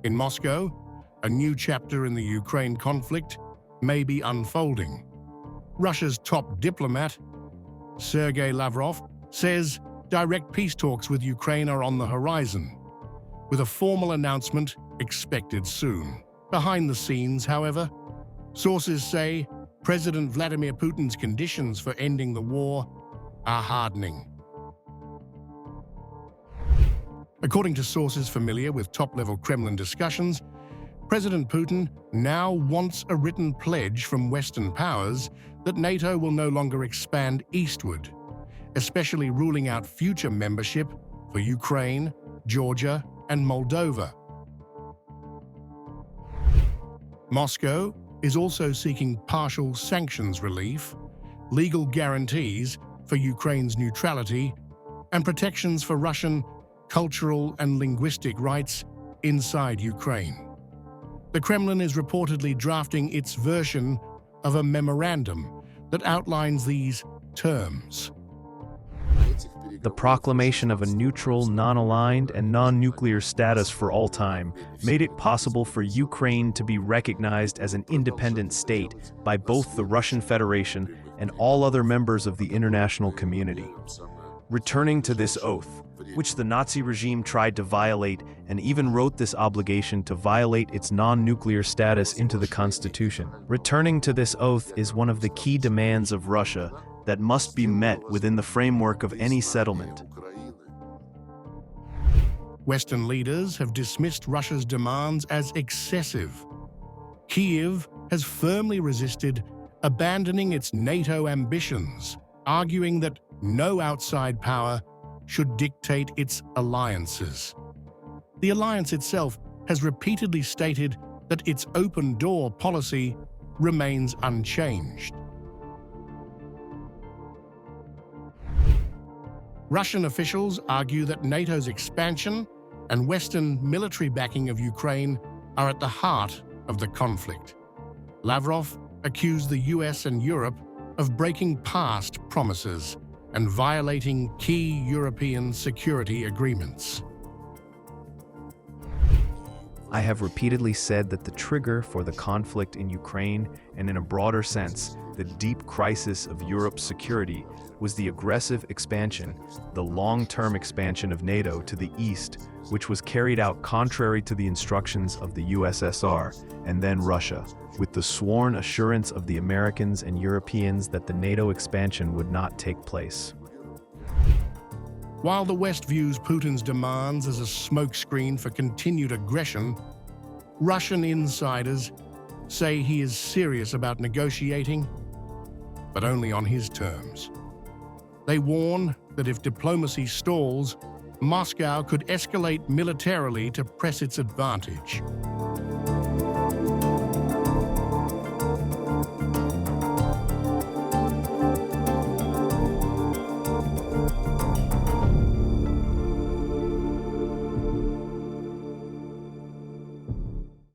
In Moscow, a new chapter in the Ukraine conflict may be unfolding. Russia's top diplomat, Sergey Lavrov, says direct peace talks with Ukraine are on the horizon, with a formal announcement expected soon. Behind the scenes, however, sources say President Vladimir Putin's conditions for ending the war are hardening. According to sources familiar with top-level Kremlin discussions, President Putin now wants a written pledge from Western powers that NATO will no longer expand eastward, especially ruling out future membership for Ukraine, Georgia, and Moldova. Moscow is also seeking partial sanctions relief, legal guarantees for Ukraine's neutrality, and protections for Russian cultural and linguistic rights inside Ukraine. The Kremlin is reportedly drafting its version of a memorandum that outlines these terms. The proclamation of a neutral, non-aligned, and non-nuclear status for all time made it possible for Ukraine to be recognized as an independent state by both the Russian Federation and all other members of the international community. Returning to this oath, which the Nazi regime tried to violate and even wrote this obligation to violate its non-nuclear status into the Constitution. Returning to this oath is one of the key demands of Russia that must be met within the framework of any settlement. Western leaders have dismissed Russia's demands as excessive. Kyiv has firmly resisted abandoning its NATO ambitions, arguing that no outside power should dictate its alliances. The alliance itself has repeatedly stated that its open-door policy remains unchanged. Russian officials argue that NATO's expansion and Western military backing of Ukraine are at the heart of the conflict. Lavrov accused the US and Europe of breaking past promises and violating key European security agreements. I have repeatedly said that the trigger for the conflict in Ukraine, and in a broader sense, the deep crisis of Europe's security, was the aggressive expansion, the long-term expansion of NATO to the east, which was carried out contrary to the instructions of the USSR and then Russia, with the sworn assurance of the Americans and Europeans that the NATO expansion would not take place. While the West views Putin's demands as a smokescreen for continued aggression, Russian insiders say he is serious about negotiating, but only on his terms. They warn that if diplomacy stalls, Moscow could escalate militarily to press its advantage.